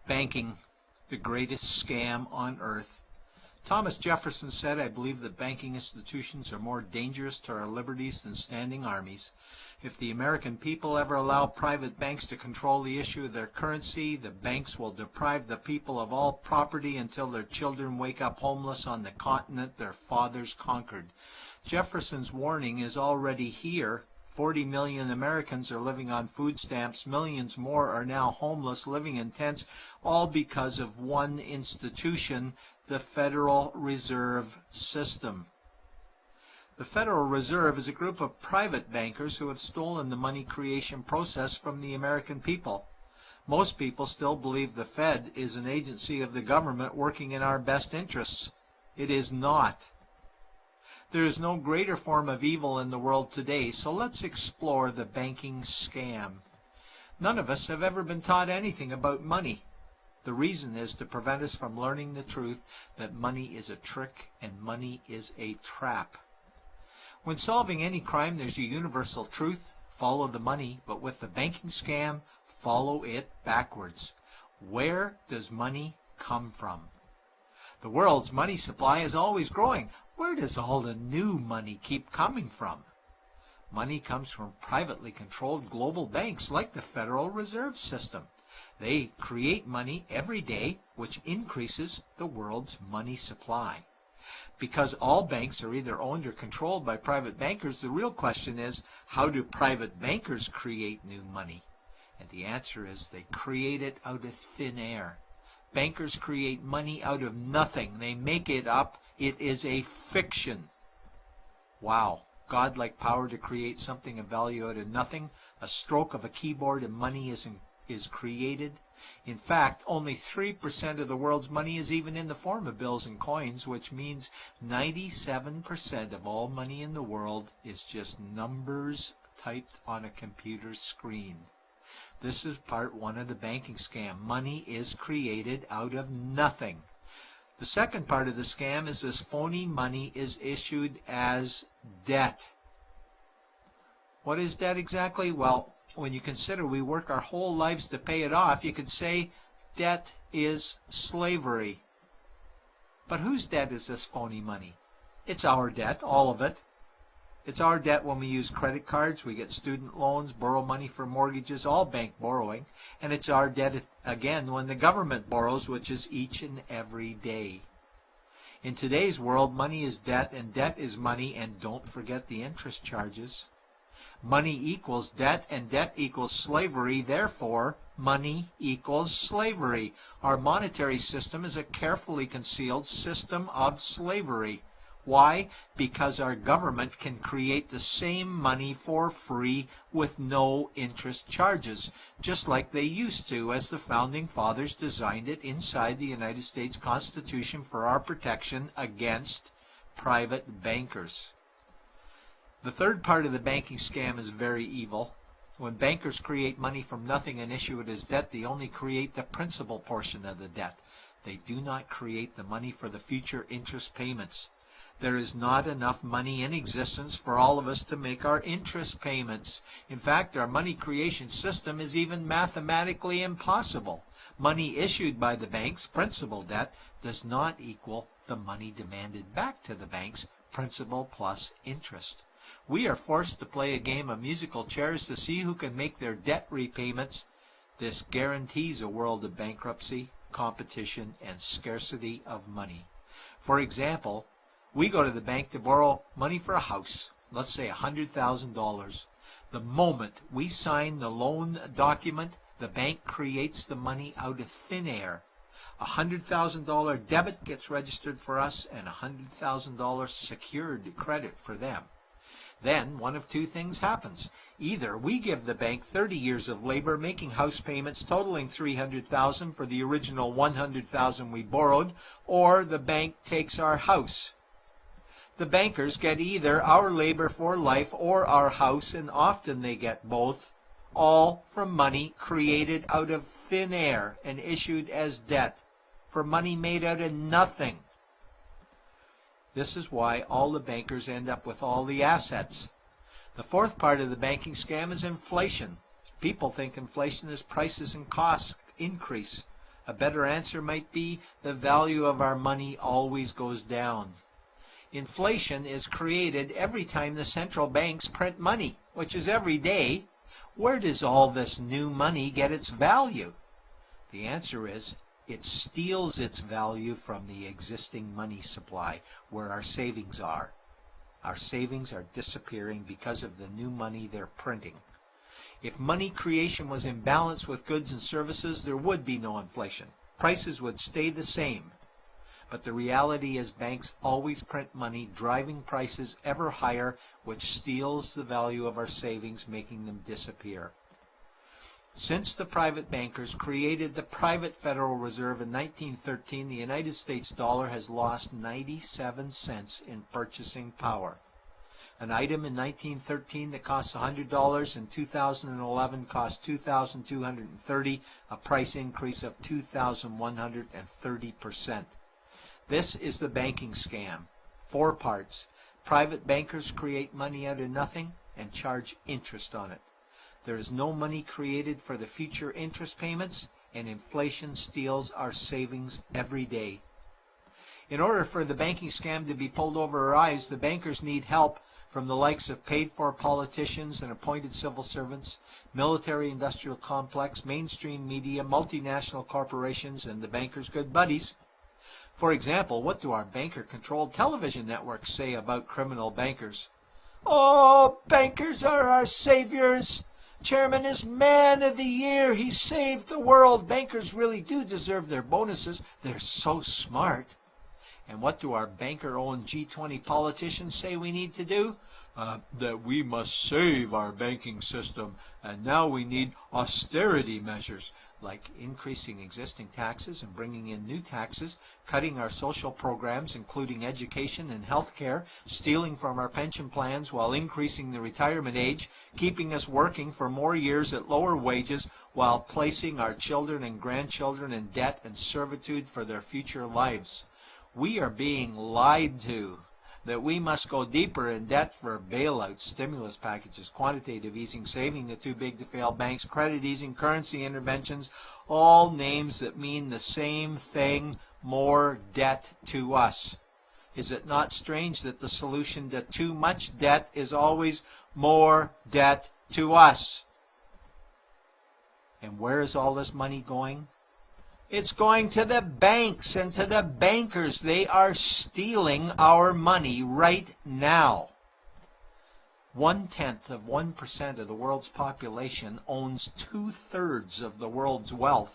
Banking, the greatest scam on earth. Thomas Jefferson said, "I believe that banking institutions are more dangerous to our liberties than standing armies. If the American people ever allow private banks to control the issue of their currency, the banks will deprive the people of all property until their children wake up homeless on the continent their fathers conquered." Jefferson's warning is already here. 40 million Americans are living on food stamps. Millions more are now homeless, living in tents, all because of one institution, the Federal Reserve System. The Federal Reserve is a group of private bankers who have stolen the money creation process from the American people. Most people still believe the Fed is an agency of the government working in our best interests. It is not. There is no greater form of evil in the world today, so let's explore the banking scam. None of us have ever been taught anything about money. The reason is to prevent us from learning the truth that money is a trick and money is a trap. When solving any crime, there's a universal truth: follow the money, but with the banking scam, follow it backwards. Where does money come from? The world's money supply is always growing. Where does all the new money keep coming from? Money comes from privately controlled global banks like the Federal Reserve System. They create money every day, which increases the world's money supply. Because all banks are either owned or controlled by private bankers, the real question is, how do private bankers create new money? And the answer is they create it out of thin air. Bankers create money out of nothing. They make it up. It is a fiction. Wow. Godlike power to create something of value out of nothing. A stroke of a keyboard and money is created. In fact, only 3% of the world's money is even in the form of bills and coins, which means 97% of all money in the world is just numbers typed on a computer screen. This is part one of the banking scam. Money is created out of nothing. The second part of the scam is this phony money is issued as debt. What is debt exactly? Well, when you consider we work our whole lives to pay it off, you could say debt is slavery. But whose debt is this phony money? It's our debt, all of it. It's our debt when we use credit cards, we get student loans, borrow money for mortgages, all bank borrowing. And it's our debt, again, when the government borrows, which is each and every day. In today's world, money is debt, and debt is money, and don't forget the interest charges. Money equals debt, and debt equals slavery. Therefore, money equals slavery. Our monetary system is a carefully concealed system of slavery. Why? Because our government can create the same money for free with no interest charges, just like they used to, as the Founding Fathers designed it inside the United States Constitution for our protection against private bankers. The third part of the banking scam is very evil. When bankers create money from nothing and issue it as debt, they only create the principal portion of the debt. They do not create the money for the future interest payments. There is not enough money in existence for all of us to make our interest payments. In fact, our money creation system is even mathematically impossible. Money issued by the banks, principal debt, does not equal the money demanded back to the banks, principal plus interest. We are forced to play a game of musical chairs to see who can make their debt repayments. This guarantees a world of bankruptcy, competition, and scarcity of money. For example, we go to the bank to borrow money for a house, let's say $100,000. The moment we sign the loan document, the bank creates the money out of thin air. A $100,000 debit gets registered for us and a $100,000 secured credit for them. Then one of two things happens. Either we give the bank 30 years of labor making house payments totaling $300,000 for the original $100,000 we borrowed, or the bank takes our house. The bankers get either our labor for life or our house, and often they get both, all from money created out of thin air and issued as debt, for money made out of nothing. This is why all the bankers end up with all the assets. The fourth part of the banking scam is inflation. People think inflation is prices and costs increase. A better answer might be the value of our money always goes down. Inflation is created every time the central banks print money, which is every day. Where does all this new money get its value? The answer is it steals its value from the existing money supply, where our savings are. Our savings are disappearing because of the new money they're printing. If money creation was in balance with goods and services, there would be no inflation. Prices would stay the same. But the reality is banks always print money, driving prices ever higher, which steals the value of our savings, making them disappear. Since the private bankers created the private Federal Reserve in 1913, the United States dollar has lost 97 cents in purchasing power. An item in 1913 that cost $100 in 2011 cost $2,230, a price increase of 2,130%. This is the banking scam. 4 parts. Private bankers create money out of nothing and charge interest on it. There is no money created for the future interest payments, and inflation steals our savings every day. In order for the banking scam to be pulled over our eyes, the bankers need help from the likes of paid-for politicians and appointed civil servants, military-industrial complex, mainstream media, multinational corporations, and the bankers' good buddies. For example, what do our banker-controlled television networks say about criminal bankers? Oh, bankers are our saviors. Chairman is Man of the Year. He saved the world. Bankers really do deserve their bonuses. They're so smart. And what do our banker-owned G20 politicians say we need to do? That we must save our banking system, and now we need austerity measures, like increasing existing taxes and bringing in new taxes, cutting our social programs, including education and health care, stealing from our pension plans while increasing the retirement age, keeping us working for more years at lower wages while placing our children and grandchildren in debt and servitude for their future lives. We are being lied to that we must go deeper in debt for bailouts, stimulus packages, quantitative easing, saving the too big to fail banks, credit easing, currency interventions, all names that mean the same thing, more debt to us. Is it not strange that the solution to too much debt is always more debt to us? And where is all this money going? It's going to the banks and to the bankers. They are stealing our money right now. 0.1% of the world's population owns 2/3 of the world's wealth.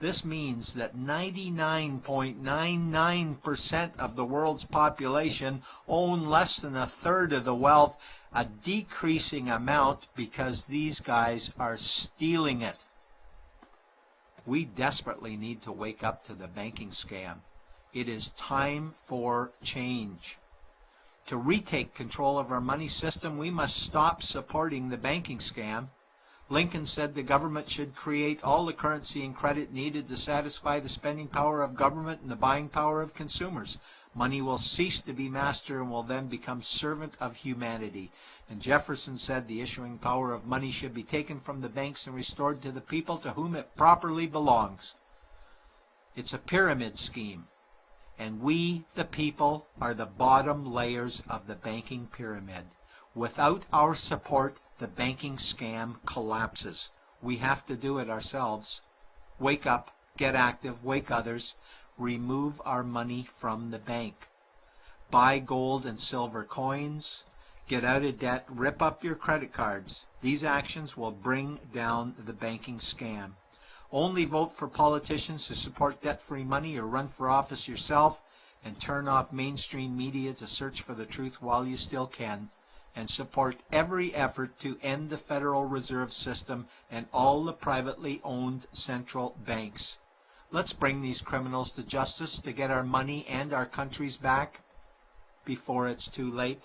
This means that 99.99% of the world's population own less than 1/3 of the wealth, a decreasing amount because these guys are stealing it. We desperately need to wake up to the banking scam. It is time for change. To retake control of our money system, we must stop supporting the banking scam. Lincoln said the government should create all the currency and credit needed to satisfy the spending power of government and the buying power of consumers. Money will cease to be master and will then become servant of humanity. And Jefferson said the issuing power of money should be taken from the banks and restored to the people to whom it properly belongs. It's a pyramid scheme. And we, the people, are the bottom layers of the banking pyramid. Without our support, the banking scam collapses. We have to do it ourselves. Wake up, get active, wake others. Remove our money from the bank. Buy gold and silver coins. Get out of debt. Rip up your credit cards. These actions will bring down the banking scam. Only vote for politicians who support debt-free money, or run for office yourself, and turn off mainstream media to search for the truth while you still can. And support every effort to end the Federal Reserve System and all the privately owned central banks. Let's bring these criminals to justice to get our money and our countries back before it's too late.